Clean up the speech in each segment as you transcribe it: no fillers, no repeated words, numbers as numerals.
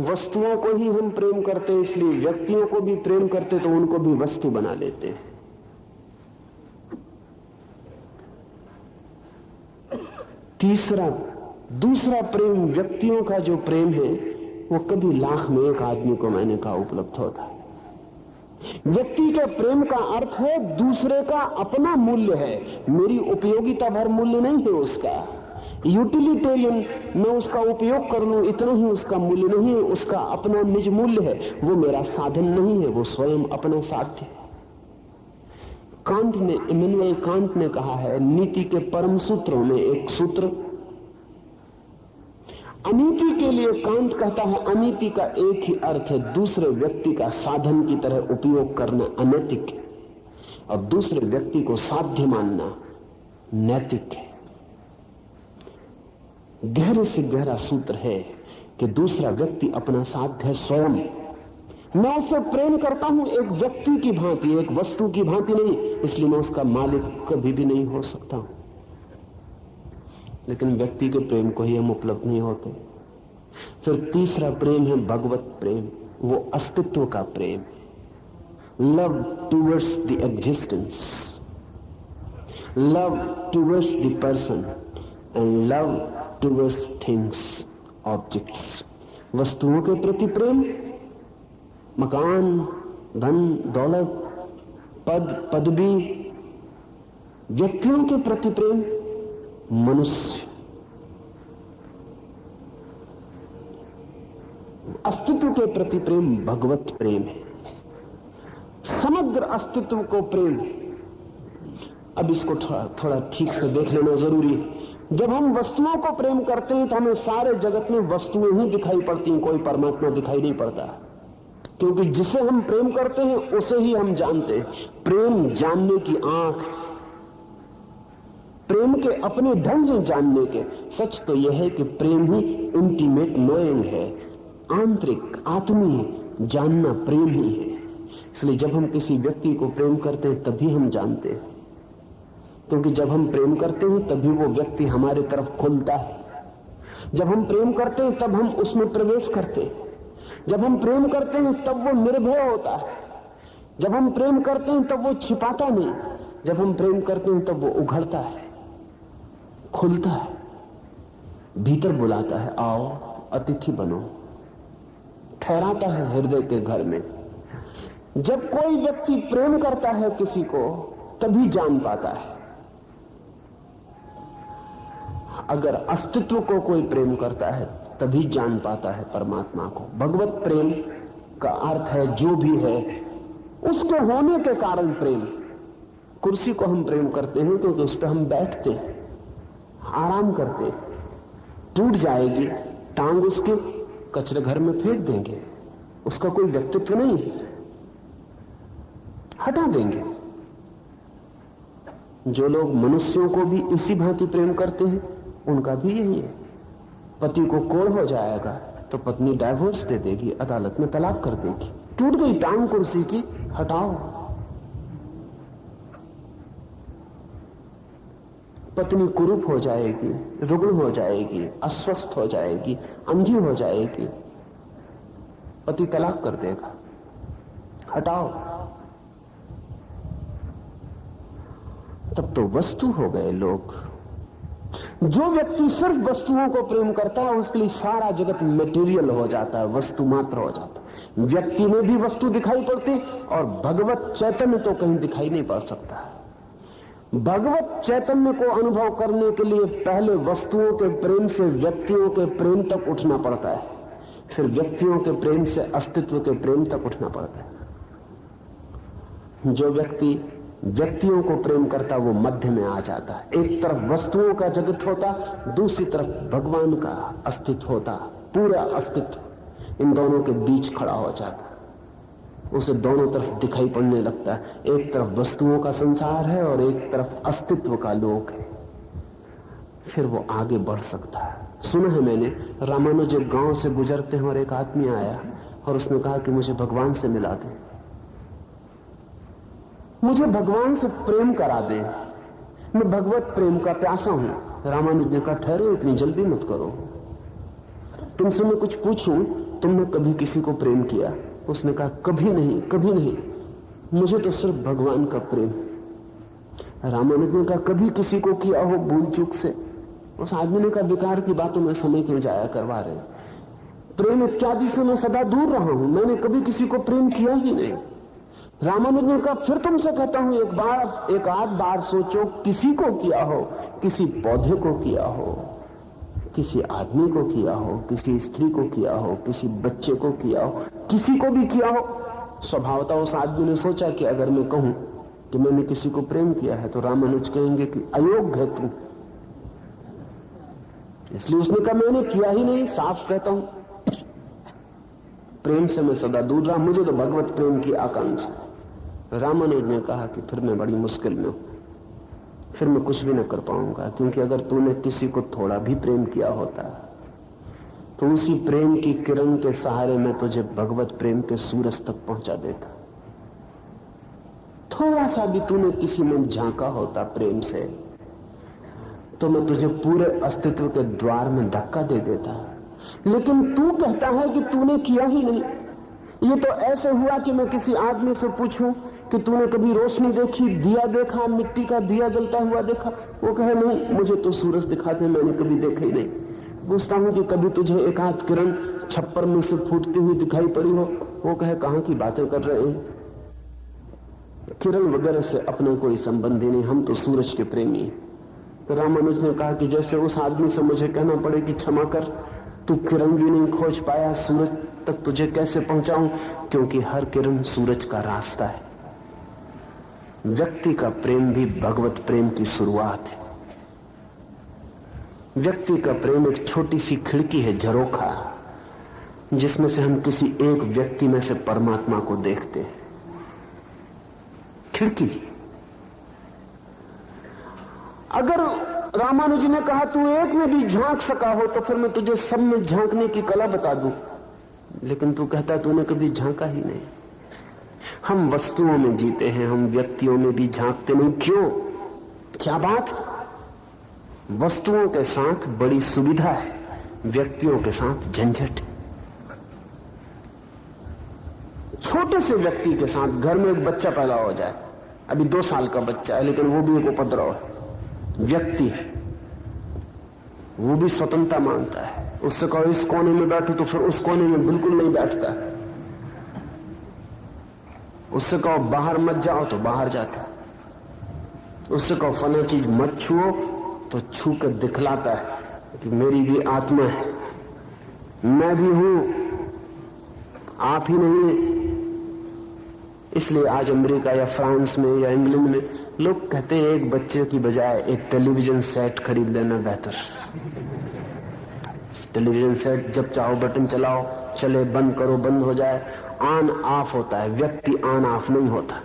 वस्तुओं को ही हम प्रेम करते हैं, इसलिए व्यक्तियों को भी प्रेम करते तो उनको भी वस्तु बना लेते हैं। दूसरा प्रेम व्यक्तियों का जो प्रेम है वो कभी लाख में एक आदमी को मैंने कहा उपलब्ध होता है। व्यक्ति के प्रेम का अर्थ है दूसरे का अपना मूल्य है, मेरी उपयोगिता भर मूल्य नहीं है उसका। यूटिलिटेरियन, मैं उसका उपयोग कर लूं इतना ही उसका मूल्य नहीं है, उसका अपना निज मूल्य है। वो मेरा साधन नहीं है, वो स्वयं अपना साध्य है। इमैनुअल कांट ने कहा है, नीति के परम सूत्रों में एक सूत्र, अनीति के लिए कांट कहता है अनीति का एक ही अर्थ है, दूसरे व्यक्ति का साधन की तरह उपयोग करना अनैतिक है और दूसरे व्यक्ति को साध्य मानना नैतिक है। गहरे से गहरा सूत्र है कि दूसरा व्यक्ति अपना साध्य है स्वयं। मैं उससे प्रेम करता हूं एक व्यक्ति की भांति, एक वस्तु की भांति नहीं, इसलिए मैं उसका मालिक कभी भी नहीं हो सकता हूं। लेकिन व्यक्ति के प्रेम को ही हम उपलब्ध नहीं होते। फिर तीसरा प्रेम है भगवत प्रेम, वो अस्तित्व का प्रेम, love towards the existence, love towards the person and love towards things, objects. वस्तुओं के प्रति प्रेम, मकान, धन, दौलत, पद, पदवी। व्यक्तियों के प्रति प्रेम, मनुष्य। अस्तित्व के प्रति प्रेम भगवत प्रेम है, समग्र अस्तित्व को प्रेम। अब इसको थोड़ा ठीक से देख लेना जरूरी है। जब हम वस्तुओं को प्रेम करते हैं तो हमें सारे जगत में वस्तुएं ही दिखाई पड़ती हैं, कोई परमात्मा दिखाई नहीं पड़ता, क्योंकि जिसे हम प्रेम करते हैं उसे ही हम जानते हैं। प्रेम जानने की आंख, प्रेम के अपने ढंग हैं जानने के। सच तो यह है कि प्रेम ही इंटीमेट नोइंग है, आंतरिक आत्मीय जानना प्रेम ही है। इसलिए जब हम किसी व्यक्ति को प्रेम करते हैं तभी हम जानते हैं, क्योंकि जब हम प्रेम करते हैं तभी वो व्यक्ति हमारे तरफ खुलता है। जब हम प्रेम करते हैं तब हम उसमें प्रवेश करते हैं। जब हम प्रेम करते हैं तब वो निर्भय होता है। जब हम प्रेम करते हैं तब वो छिपाता नहीं। जब हम प्रेम करते हैं तब वो उघड़ता है, खुलता है, भीतर बुलाता है, आओ अतिथि बनो, ठहराता है हृदय के घर में। जब कोई व्यक्ति प्रेम करता है किसी को तभी जान पाता है। अगर अस्तित्व को कोई प्रेम करता है तभी जान पाता है परमात्मा को। भगवत प्रेम का अर्थ है जो भी है उसके होने के कारण प्रेम। कुर्सी को हम प्रेम करते हैं क्योंकि उस पर हम बैठते हैं, आराम करते हैं। टूट जाएगी टांग, उसके कचरे घर में फेंक देंगे, उसका कोई व्यक्तित्व नहीं है, हटा देंगे। जो लोग मनुष्यों को भी इसी भांति प्रेम करते हैं उनका भी यही है। पति को कोढ़ हो जाएगा तो पत्नी डाइवोर्स दे देगी, अदालत में तलाक कर देगी। टूट गई टांग कुर्सी की, हटाओ। पत्नी कुरूप हो जाएगी, रुग्ण हो जाएगी, अस्वस्थ हो जाएगी, अंधी हो जाएगी, पति तलाक कर देगा, हटाओ। तब तो वस्तु हो गए लोग। जो व्यक्ति सिर्फ वस्तुओं को प्रेम करता है उसके लिए सारा जगत मटेरियल हो जाता है, वस्तु मात्र हो जाता है। व्यक्ति में भी वस्तु दिखाई पड़ती और भगवत चैतन्य तो कहीं दिखाई नहीं पड़ सकता। भगवत चैतन्य को अनुभव करने के लिए पहले वस्तुओं के प्रेम से व्यक्तियों के प्रेम तक उठना पड़ता है, फिर व्यक्तियों के प्रेम से अस्तित्व के प्रेम तक उठना पड़ता है। जो व्यक्ति व्यक्तियों को प्रेम करता वो मध्य में आ जाता है। एक तरफ वस्तुओं का जगत होता, दूसरी तरफ भगवान का अस्तित्व होता, पूरा अस्तित्व इन दोनों के बीच खड़ा हो जाता। उसे दोनों तरफ दिखाई पड़ने लगता है। एक तरफ वस्तुओं का संसार है और एक तरफ अस्तित्व का लोक है। फिर वो आगे बढ़ सकता है। सुना है मैंने, रामानुज एक गांव से गुजरते हैं और एक आदमी आया और उसने कहा कि मुझे भगवान से मिला दे, मुझे भगवान से प्रेम करा दे, मैं भगवत प्रेम का प्यासा हूं। रामानुज ने कहा ठहरो, इतनी जल्दी मत करो, तुमसे मैं कुछ पूछूं तुमने कभी किसी को प्रेम किया? उसने कहा कभी नहीं, कभी नहीं, मुझे तो सिर्फ भगवान का प्रेम। रामानुज ने कहा कभी किसी को किया हो भूल चूक से? उस आदमी ने कहा विकार की बातों में समय क्यों जाया करवा रहे, प्रेम इत्यादि से मैं सदा दूर रहा हूं, मैंने कभी किसी को प्रेम किया ही नहीं। रामानुज ने कहा फिर तुमसे कहता हूं एक आध बार सोचो, किसी को किया हो, किसी पौधे को किया हो, किसी आदमी को किया हो, किसी स्त्री को किया हो, किसी बच्चे को किया हो, किसी को भी किया हो। स्वभावतः उस आदमी ने सोचा कि अगर मैं कहूं कि मैंने किसी को प्रेम किया है तो रामानुज कहेंगे कि अयोग्य है तू, इसलिए उसने कहा मैंने किया ही नहीं, साफ कहता हूं प्रेम से मैं सदा दूर रहा, मुझे तो भगवत प्रेम की आकांक्षा। रामानुज ने कहा कि फिर मैं बड़ी मुश्किल में हूं, फिर मैं कुछ भी न कर पाऊंगा, क्योंकि अगर तूने किसी को थोड़ा भी प्रेम किया होता तो उसी प्रेम की किरण के सहारे में तुझे भगवत प्रेम के सूरज तक पहुंचा देता। थोड़ा सा भी तूने किसी में झांका होता प्रेम से तो मैं तुझे पूरे अस्तित्व के द्वार में धक्का दे देता। लेकिन तू कहता है कि तूने किया ही नहीं। ये तो ऐसे हुआ कि मैं किसी आदमी से पूछूं कि तूने कभी रोशनी देखी, दिया देखा, मिट्टी का दिया जलता हुआ देखा? वो कहे नहीं, मुझे तो सूरज दिखाते, मैंने कभी देखा ही नहीं। पूछता हूं कि कभी तुझे एक आध किरण छप्पर में से फूटती हुई दिखाई पड़ी हो? वो कहे कहां की बातें कर रहे हैं, किरण वगैरह से अपना कोई संबंध ही नहीं, हम तो सूरज के प्रेमी हैं। तो रामानुज ने कहा कि जैसे उस आदमी से मुझे कहना पड़े कि क्षमा कर, तू किरण भी नहीं खोज पाया, सूरज तक तुझे कैसे पहुंचाऊं? क्योंकि हर किरण सूरज का रास्ता है। व्यक्ति का प्रेम भी भगवत प्रेम की शुरुआत है। व्यक्ति का प्रेम एक छोटी सी खिड़की है, झरोखा, जिसमें से हम किसी एक व्यक्ति में से परमात्मा को देखते हैं। खिड़की। अगर रामानुज ने कहा तू एक में भी झांक सका हो तो फिर मैं तुझे सब में झांकने की कला बता दूं, लेकिन तू कहता तूने कभी झांका ही नहीं। हम वस्तुओं में जीते हैं, हम व्यक्तियों में भी झांकते नहीं। क्यों? क्या बात? वस्तुओं के साथ बड़ी सुविधा है, व्यक्तियों के साथ झंझट। छोटे से व्यक्ति के साथ घर में एक बच्चा पैदा हो जाए, अभी 2 साल का बच्चा है, लेकिन वो भी एक उपद्रव है। व्यक्ति है, वो भी स्वतंत्रता मांगता है। उससे कहो इस कोने में बैठो तो फिर उस कोने में बिल्कुल नहीं बैठता। उससे कहो बाहर मत जाओ तो बाहर जाता है। उससे कहो फला चीज मत छुओ तो छू कर दिखलाता है कि मेरी भी आत्मा है, मैं भी हूं, आप ही नहीं है। इसलिए आज अमेरिका या फ्रांस में या इंग्लैंड में लोग कहते हैं एक बच्चे की बजाय एक टेलीविजन सेट खरीद लेना बेहतर। टेलीविजन सेट जब चाहो बटन चलाओ, चले, बंद करो, बंद हो जाए, ऑन ऑफ होता है। व्यक्ति ऑन ऑफ नहीं होता,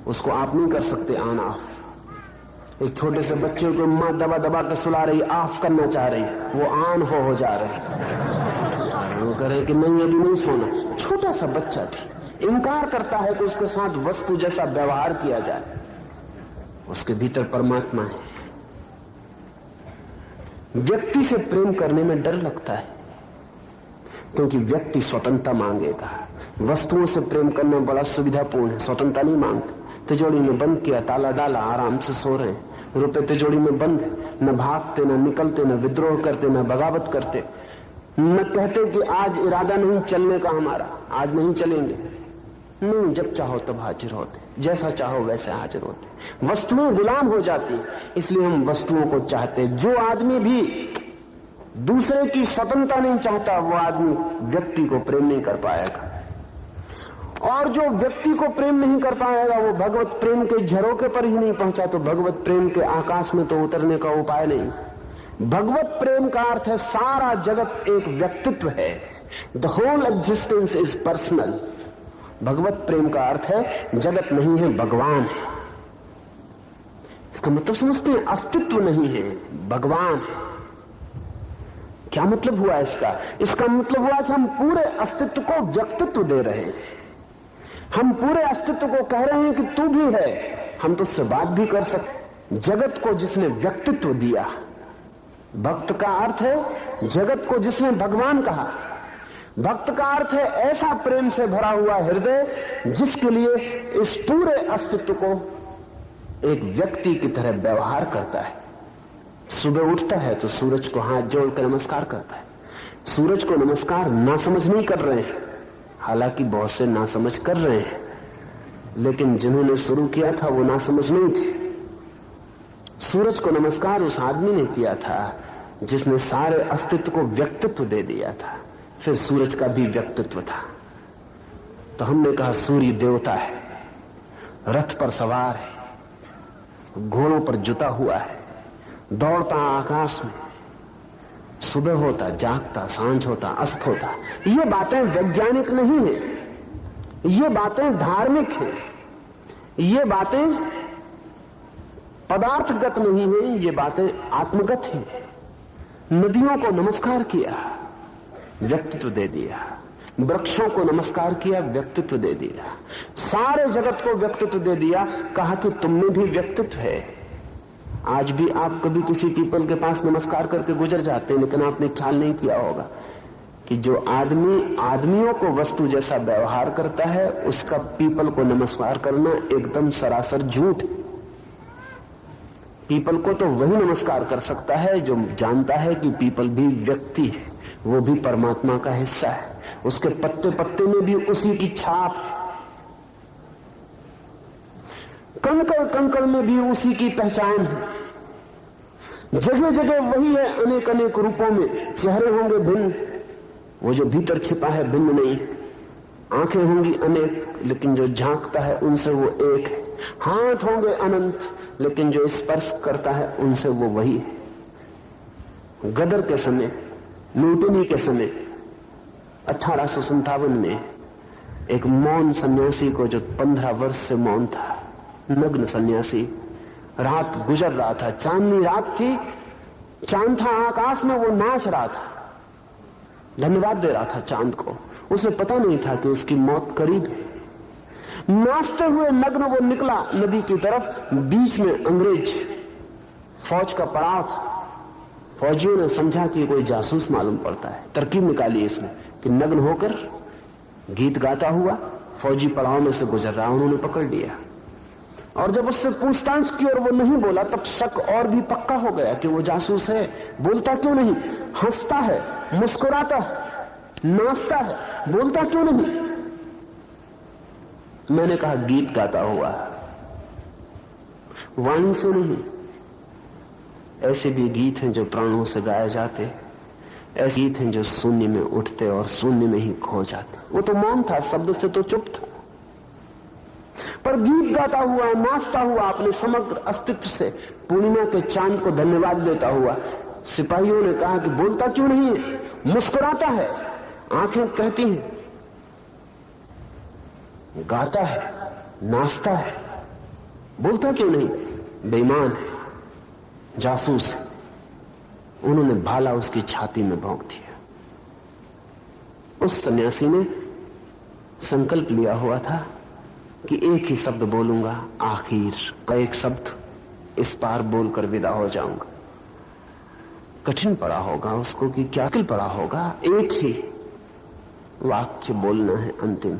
उसको आप नहीं कर सकते ऑन ऑफ। एक छोटे से बच्चे को मां दबा दबा कर सुला रही, ऑफ करना चाह रही, वो ऑन हो जा रहे, वो कह रहे कि नहीं अभी नहीं सोना। छोटा सा बच्चा भी इनकार करता है कि उसके साथ वस्तु जैसा व्यवहार किया जाए। उसके भीतर परमात्मा है। व्यक्ति से प्रेम करने में डर लगता है क्योंकि व्यक्ति स्वतंत्रता मांगेगा। वस्तुओं से प्रेम करना बड़ा सुविधापूर्ण है, स्वतंत्रता नहीं मांगते। तिजोरी में बंद किया, ताला डाला, आराम से सो रहे हैं। रुपए तिजोरी में बंद है, न भागते, न निकलते, न विद्रोह करते, न बगावत करते, न कहते कि आज इरादा नहीं चलने का हमारा, आज नहीं चलेंगे। नहीं, जब चाहो तब हाजिर होते, जैसा चाहो वैसे हाजिर होते। वस्तुएं गुलाम हो जाती, इसलिए हम वस्तुओं को चाहते। जो आदमी भी दूसरे की स्वतंत्रता नहीं चाहता, वो आदमी व्यक्ति को प्रेम नहीं कर पाएगा। और जो व्यक्ति को प्रेम नहीं कर पाएगा, वो भगवत प्रेम के झरोखे पर ही नहीं पहुंचा, तो भगवत प्रेम के आकाश में तो उतरने का उपाय नहीं। भगवत प्रेम का अर्थ है सारा जगत एक व्यक्तित्व है। The whole existence is personal. भगवत प्रेम का अर्थ है जगत नहीं है, भगवान है। इसका मतलब समझते हैं? अस्तित्व नहीं है, भगवान है। क्या मतलब हुआ इसका? इसका मतलब हुआ कि हम पूरे अस्तित्व को व्यक्तित्व दे रहे हैं। हम पूरे अस्तित्व को कह रहे हैं कि तू भी है, हम तो उससे बात भी कर सकते। जगत को जिसने व्यक्तित्व दिया, भक्त का अर्थ है जगत को जिसने भगवान कहा। भक्त का अर्थ है ऐसा प्रेम से भरा हुआ हृदय जिसके लिए इस पूरे अस्तित्व को एक व्यक्ति की तरह व्यवहार करता है। सुबह उठता है तो सूरज को हाथ जोड़कर नमस्कार करता है। सूरज को नमस्कार नासमझ नहीं कर रहे हैं, हालांकि बहुत से नासमझ कर रहे हैं, लेकिन जिन्होंने शुरू किया था वो नासमझ नहीं थे। सूरज को नमस्कार उस आदमी ने किया था जिसने सारे अस्तित्व को व्यक्तित्व दे दिया था। फिर सूरज का भी व्यक्तित्व था। तो हमने कहा सूर्य देवता है, रथ पर सवार है, घोड़ों पर जुता हुआ है, दौड़ता आकाश में, सुबह होता, जागता, सांझ होता, अस्त होता। ये बातें वैज्ञानिक नहीं है, ये बातें धार्मिक हैं, ये बातें पदार्थगत नहीं है, ये बातें आत्मगत हैं। नदियों को नमस्कार किया, व्यक्तित्व दे दिया। वृक्षों को नमस्कार किया, व्यक्तित्व दे दिया। सारे जगत को व्यक्तित्व दे दिया, कहा कि तुम में भी व्यक्तित्व है। आज भी आप कभी किसी पीपल के पास नमस्कार करके गुजर जाते हैं, लेकिन आपने ख्याल नहीं किया होगा कि जो आदमी आदमियों को वस्तु जैसा व्यवहार करता है, उसका पीपल को नमस्कार करना एकदम सरासर झूठ। पीपल को तो वही नमस्कार कर सकता है जो जानता है कि पीपल भी व्यक्ति है, वो भी परमात्मा का हिस्सा है, उसके पत्ते पत्ते में भी उसी की छाप है, कंकड़ कंकड़ में भी उसी की पहचान है। जगह जगह वही है, अनेक अनेक रूपों में। चेहरे होंगे भिन्न, वो जो भीतर छिपा है भिन्न नहीं। आंखें होंगी अनेक, लेकिन जो झांकता है उनसे वो एक है। हाथ होंगे अनंत, लेकिन जो स्पर्श करता है उनसे वो वही है। गदर के समय, लूटनी के समय 1857 में एक मौन सन्यासी को, जो 15 वर्ष से मौन था, नग्न सन्यासी, रात गुजर रहा था, चांदनी रात थी, चांद था आकाश में, वो नाच रहा था, धन्यवाद दे रहा था चांद को। उसे पता नहीं था कि उसकी मौत करीब है। नाचते हुए नग्न वो निकला नदी की तरफ। बीच में अंग्रेज फौज का पड़ाव था। फौजियों ने समझा कि कोई जासूस मालूम पड़ता है। तरकीब निकाली इसने कि नग्न होकर गीत गाता हुआ फौजी पड़ाव में से गुजर रहा। उन्होंने पकड़ लिया और जब उससे पूछताछ की और वो नहीं बोला, तब शक और भी पक्का हो गया कि वो जासूस है। बोलता क्यों नहीं? हंसता है, मुस्कुराता है, नाचता है, बोलता क्यों नहीं? मैंने कहा गीत गाता हुआ, वाणी से नहीं। ऐसे भी गीत हैं जो प्राणों से गाए जाते, ऐसे गीत हैं जो शून्य में उठते और शून्य में ही खो जाते। वो तो मौन था, शब्द से तो चुप था, पर गीत गाता हुआ, नाचता हुआ, अपने समग्र अस्तित्व से पूर्णिमा के चांद को धन्यवाद देता हुआ। सिपाहियों ने कहा कि बोलता क्यों नहीं है? मुस्कुराता है, आंखें कहती हैं, गाता है, नाचता है, बोलता क्यों नहीं? बेईमान है, जासूस है। उन्होंने भाला उसकी छाती में भोंक दिया। उस सन्यासी ने संकल्प लिया हुआ था कि एक ही शब्द बोलूंगा, आखिर का एक शब्द इस पार बोलकर विदा हो जाऊंगा। कठिन पड़ा होगा उसको कि क्या किल पड़ा होगा, एक ही वाक्य बोलना है अंतिम।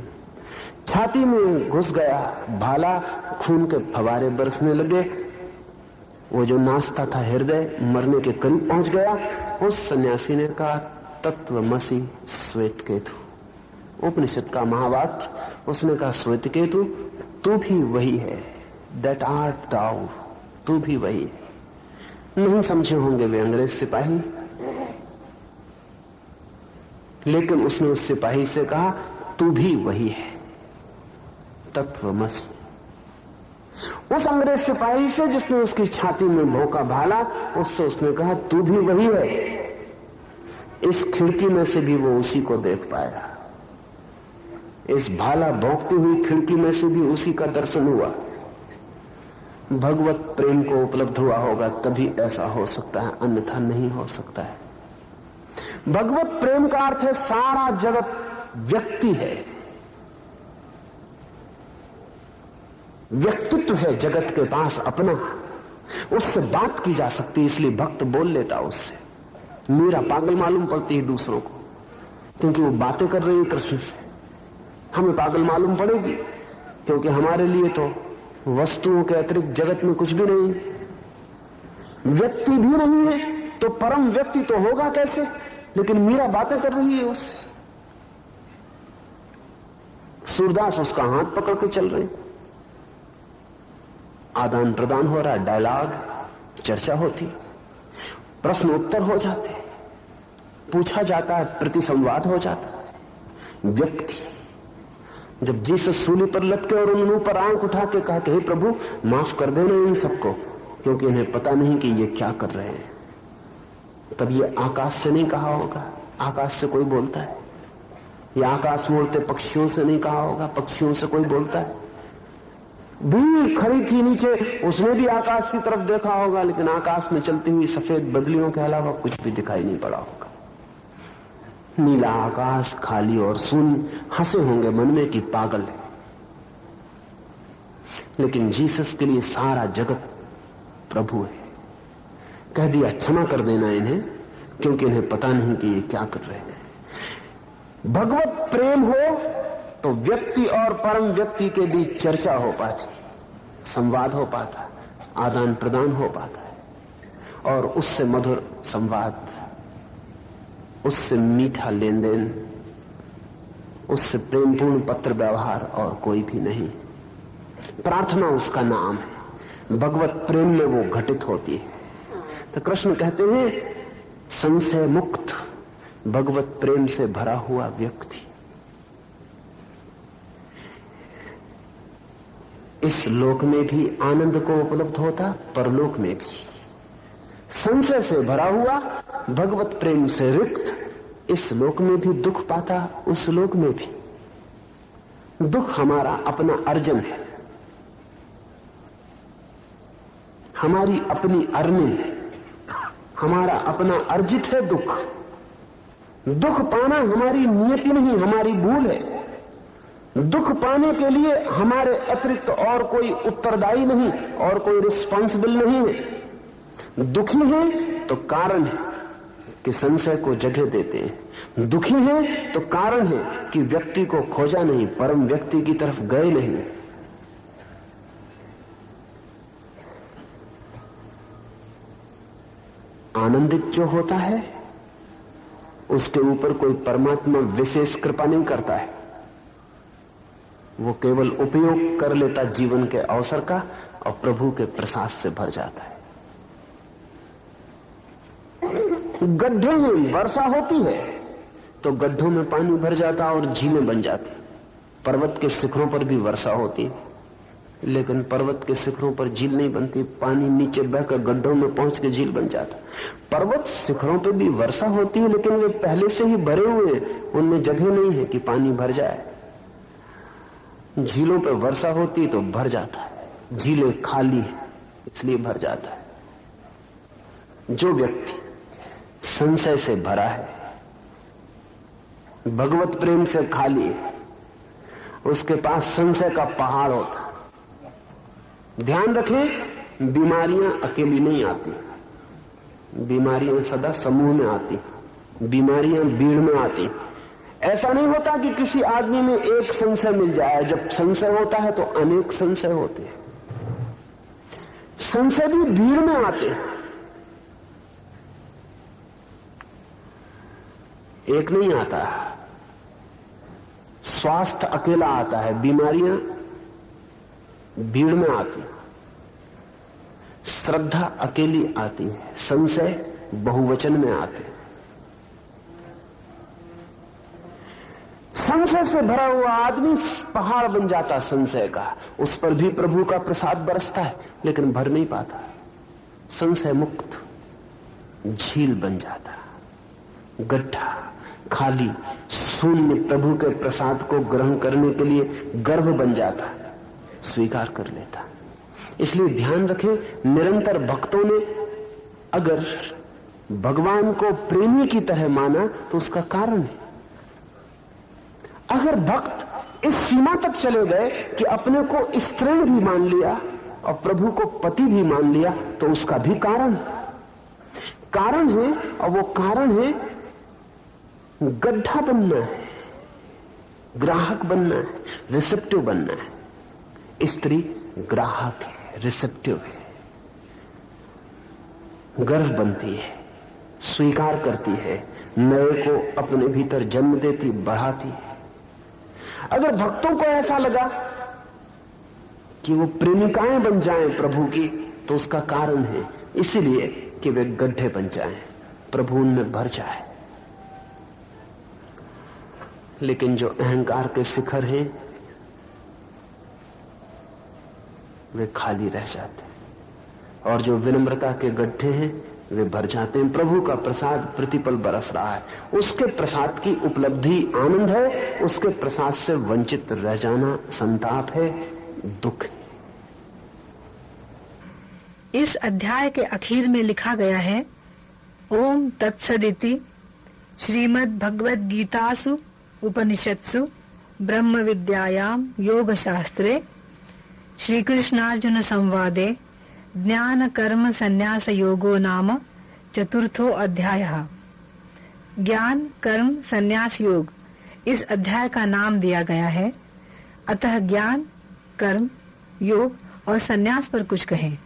छाती में घुस गया भाला, खून के फवारे बरसने लगे। वो जो नाचता था हृदय मरने के करीब पहुंच गया। उस सन्यासी ने कहा, तत्वमसि श्वेतकेतु, उपनिषद का महावाक्य। उसने कहा, श्वेतकेतु तू भी वही है, दैट आर्ट दाउ, तू भी वही है। नहीं समझे होंगे वे अंग्रेज सिपाही, लेकिन उसने उस सिपाही से कहा, तू भी वही है, तत्वमसि। उस अंग्रेज सिपाही से जिसने उसकी छाती में भोंका भाला, उससे उसने कहा, तू भी वही है। इस खिड़की में से भी वो उसी को देख पाया। इस भाला भोंकती हुई खिड़की में से भी उसी का दर्शन हुआ। भगवत प्रेम को उपलब्ध हुआ होगा तभी ऐसा हो सकता है, अन्यथा नहीं हो सकता है। भगवत प्रेम का अर्थ है सारा जगत व्यक्ति है, व्यक्तित्व है जगत के पास अपना, उससे बात की जा सकती, इसलिए भक्त बोल लेता उससे। मीरा पागल मालूम पड़ती है दूसरों को, क्योंकि वो बातें कर रही है कृष्ण से। हमें पागल मालूम पड़ेगी क्योंकि हमारे लिए तो वस्तुओं के अतिरिक्त जगत में कुछ भी नहीं, व्यक्ति भी नहीं है, तो परम व्यक्ति तो होगा कैसे? लेकिन मीरा बातें कर रही है उससे। सूरदास उसका हाथ पकड़ के चल रहे, आदान प्रदान हो रहा, डायलॉग, चर्चा होती, प्रश्न उत्तर हो जाते, पूछा जाता है, प्रतिसंवाद हो जाता है। व्यक्ति जब जीसस सूली पर लटके और उन्होंने ऊपर आंख उठा के कहा कि हे प्रभु माफ कर देना इन सबको, क्योंकि इन्हें पता नहीं कि ये क्या कर रहे हैं, तब ये आकाश से नहीं कहा होगा। आकाश से कोई बोलता है, ये आकाश में उड़ते पक्षियों से नहीं कहा होगा, पक्षियों से कोई बोलता है। भीड़ खड़ी थी नीचे, उसने भी आकाश की तरफ देखा होगा, लेकिन आकाश में चलती हुई सफेद बदलियों के अलावा कुछ भी दिखाई नहीं पड़ा होगा। नीला आकाश खाली और शून्य, हंसे होंगे मन में कि पागल है। लेकिन जीसस के लिए सारा जगत प्रभु है। कह दिया क्षमा कर देना इन्हें, क्योंकि इन्हें पता नहीं कि ये क्या कर रहे हैं। भगवत प्रेम हो तो व्यक्ति और परम व्यक्ति के बीच चर्चा हो पाती, संवाद हो पाता, आदान प्रदान हो पाता है, और उससे मधुर संवाद, उससे मीठा लेन देन, उससे प्रेमपूर्ण पत्र व्यवहार और कोई भी नहीं। प्रार्थना उसका नाम है, भगवत प्रेम में वो घटित होती है। तो कृष्ण कहते हैं संशय मुक्त भगवत प्रेम से भरा हुआ व्यक्ति इस लोक में भी आनंद को उपलब्ध होता, परलोक में भी। संशय से भरा हुआ, भगवत प्रेम से रिक्त, इस लोक में भी दुख पाता, उस लोक में भी। दुख हमारा अपना अर्जन है, हमारी अपनी अर्निंग है, हमारा अपना अर्जित है दुख। दुख पाना हमारी नियति नहीं, हमारी भूल है। दुख पाने के लिए हमारे अतिरिक्त और कोई उत्तरदायी नहीं, और कोई रिस्पॉन्सिबल नहीं है। दुखी हैं तो कारण है कि संशय को जगह देते हैं, दुखी हैं तो कारण है कि व्यक्ति को खोजा नहीं, परम व्यक्ति की तरफ गए नहीं। आनंदित जो होता है उसके ऊपर कोई परमात्मा विशेष कृपा नहीं करता है, वो केवल उपयोग कर लेता जीवन के अवसर का, और प्रभु के प्रसाद से भर जाता है। गड्ढे में वर्षा होती है तो गड्ढों में पानी भर जाता और झीलें बन जाती। पर्वत के शिखरों पर भी वर्षा होती है, लेकिन पर्वत के शिखरों पर झील नहीं बनती, पानी नीचे बहकर गड्ढों में पहुंच के झील बन जाता। पर्वत शिखरों पर भी वर्षा होती है, लेकिन वे पहले से ही भरे हुए, उनमें जगह नहीं है कि पानी भर जाए। झीलों पर वर्षा होती तो भर जाता है, झीलें खाली है इसलिए भर जाता है। जो व्यक्ति संशय से भरा है, भगवत प्रेम से खाली है, उसके पास संशय का पहाड़ होता। ध्यान रखें, बीमारियां अकेली नहीं आती, बीमारियां सदा समूह में आती, बीमारियां भीड़ में आती। ऐसा नहीं होता कि किसी आदमी में एक संशय मिल जाए, जब संशय होता है तो अनेक संशय होते हैं। संशय भी भीड़ में आते हैं, एक नहीं आता। स्वास्थ्य अकेला आता है, बीमारियां भीड़ में आती, श्रद्धा अकेली आती है, संशय बहुवचन में आते। संशय से भरा हुआ आदमी पहाड़ बन जाता संशय का, उस पर भी प्रभु का प्रसाद बरसता है, लेकिन भर नहीं पाता। संशय मुक्त झील बन जाता, गड्ढा खाली शून्य प्रभु के प्रसाद को ग्रहण करने के लिए गर्भ बन जाता, स्वीकार कर लेता। इसलिए ध्यान रखें, निरंतर भक्तों ने अगर भगवान को प्रेमी की तरह माना तो उसका कारण है। अगर भक्त इस सीमा तक चले गए कि अपने को स्त्री भी मान लिया और प्रभु को पति भी मान लिया, तो उसका भी कारण। कारण है, और वो कारण है गड्ढा बनना है, ग्राहक बनना है, रिसेप्टिव बनना है। स्त्री ग्राहक है, रिसेप्टिव है, गर्व बनती है, स्वीकार करती है, नए को अपने भीतर जन्म देती, बढ़ाती है। अगर भक्तों को ऐसा लगा कि वो प्रेमिकाएं बन जाएं प्रभु की, तो उसका कारण है इसीलिए कि वे गड्ढे बन जाएं, प्रभु उनमें भर जाए। लेकिन जो अहंकार के शिखर हैं वे खाली रह जाते हैं, और जो विनम्रता के गड्ढे हैं वे भर जाते हैं। प्रभु का प्रसाद प्रतिपल बरस रहा है, उसके प्रसाद की उपलब्धि आनंद है, उसके प्रसाद से वंचित रह जाना संताप है, दुख है। इस अध्याय के आखिर में लिखा गया है, ओम तत्सदिति श्रीमद् भगवद गीतासु उपनिषत्सु ब्रह्म विद्यायाम योग शास्त्रे श्री कृष्णार्जुन संवादे ज्ञान कर्म संन्यास योगो नाम चतुर्थो अध्यायः। ज्ञान कर्म संन्यास योग इस अध्याय का नाम दिया गया है। अतः ज्ञान कर्म योग और संन्यास पर कुछ कहें।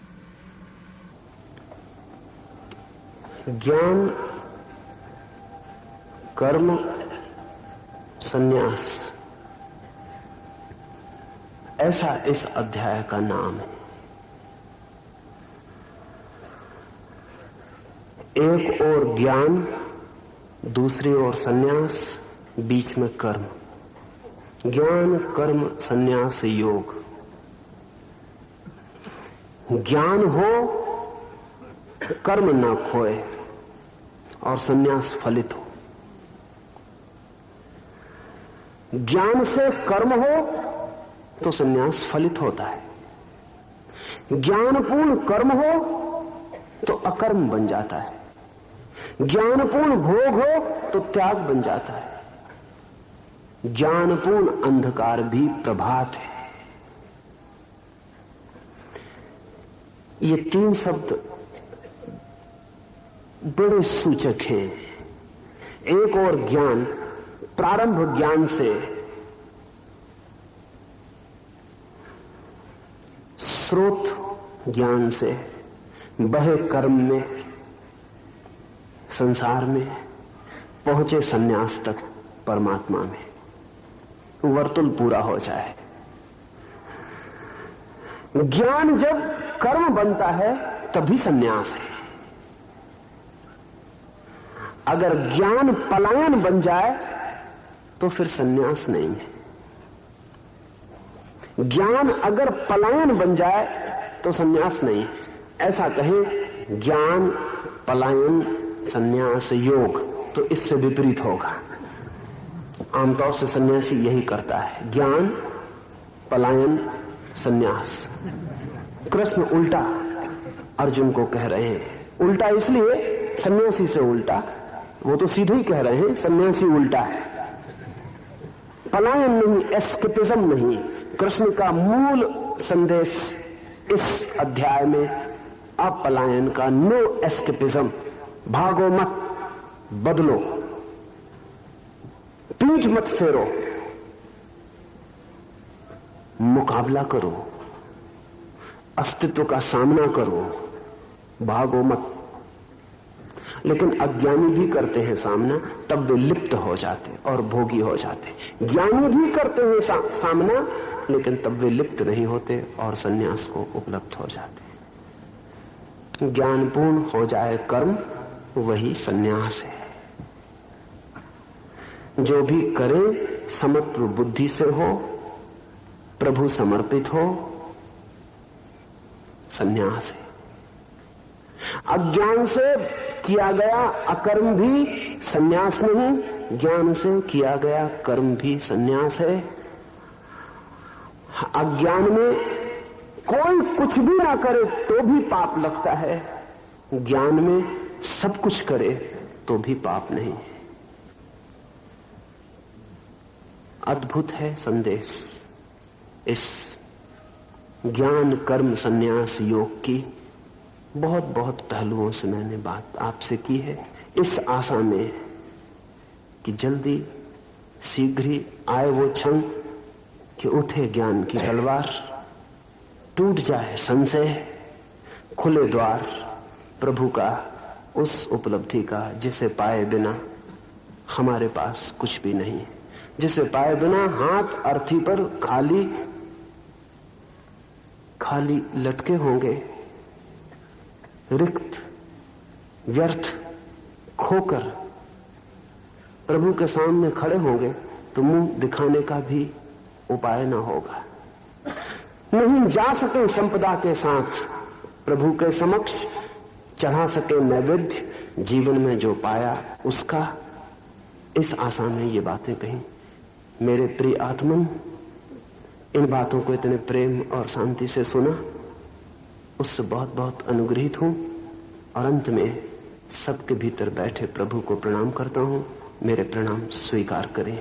ज्ञान कर्म संन्यास, ऐसा इस अध्याय का नाम है। एक ओर ज्ञान, दूसरी ओर संन्यास, बीच में कर्म। ज्ञान कर्म संन्यास योग। ज्ञान हो, कर्म ना खोए और संन्यास फलित हो। ज्ञान से कर्म हो तो संन्यास फलित होता है, ज्ञानपूर्ण कर्म हो तो अकर्म बन जाता है, ज्ञानपूर्ण भोग हो तो त्याग बन जाता है, ज्ञानपूर्ण अंधकार भी प्रभात है। ये तीन शब्द बड़े सूचक हैं। एक और ज्ञान, प्रारंभ ज्ञान से स्रोत ज्ञान से बहे कर्म में, संसार में पहुंचे संन्यास तक, परमात्मा में वर्तुल पूरा हो जाए। ज्ञान जब कर्म बनता है तभी संन्यास है। अगर ज्ञान पलायन बन जाए तो फिर संन्यास नहीं है। ज्ञान अगर पलायन बन जाए तो संन्यास नहीं। ऐसा कहें ज्ञान पलायन संन्यास योग, तो इससे विपरीत होगा। आमतौर से सन्यासी यही करता है, ज्ञान पलायन संन्यास। कृष्ण उल्टा अर्जुन को कह रहे हैं। उल्टा इसलिए सन्यासी से उल्टा, वो तो सीधे ही कह रहे हैं सन्यासी उल्टा है। पलायन नहीं, एस्केपिज्म नहीं। कृष्ण का मूल संदेश इस अध्याय में अपलायन का, नो एस्केपिज्म। भागो मत, बदलो, पीठ मत फेरो, मुकाबला करो, अस्तित्व का सामना करो, भागो मत। लेकिन अज्ञानी भी करते हैं सामना, तब वे लिप्त हो जाते और भोगी हो जाते। ज्ञानी भी करते हैं सामना, लेकिन तब वे लिप्त नहीं होते और संन्यास को उपलब्ध हो जाते। ज्ञानपूर्ण हो जाए कर्म, वही संन्यास है। जो भी करे समर्पित बुद्धि से हो, प्रभु समर्पित हो, संन्यास है। अज्ञान से किया गया अकर्म भी संन्यास नहीं, ज्ञान से किया गया कर्म भी संन्यास है। अज्ञान में कोई कुछ भी ना करे तो भी पाप लगता है, ज्ञान में सब कुछ करे तो भी पाप नहीं। अद्भुत है संदेश इस ज्ञान कर्म संन्यास योग की, बहुत बहुत पहलुओं से मैंने बात आपसे की है, इस आशा में कि जल्दी शीघ्र ही आए वो क्षण कि उठे ज्ञान की तलवार, टूट जाए संशय, खुले द्वार प्रभु का उस उपलब्धि का जिसे पाए बिना हमारे पास कुछ भी नहीं, जिसे पाए बिना हाथ अर्थी पर खाली खाली लटके होंगे, रिक्त व्यर्थ खोकर प्रभु के सामने खड़े होंगे तो मुंह दिखाने का भी उपाय न होगा। नहीं जा सके संपदा के साथ प्रभु के समक्ष, चढ़ा सके नैवेद्य जीवन में जो पाया उसका, इस आशा में ये बातें कही। मेरे प्रिय आत्मन, इन बातों को इतने प्रेम और शांति से सुना, उससे बहुत बहुत अनुग्रहित हूं और अंत में सबके भीतर बैठे प्रभु को प्रणाम करता हूं। मेरे प्रणाम स्वीकार करें।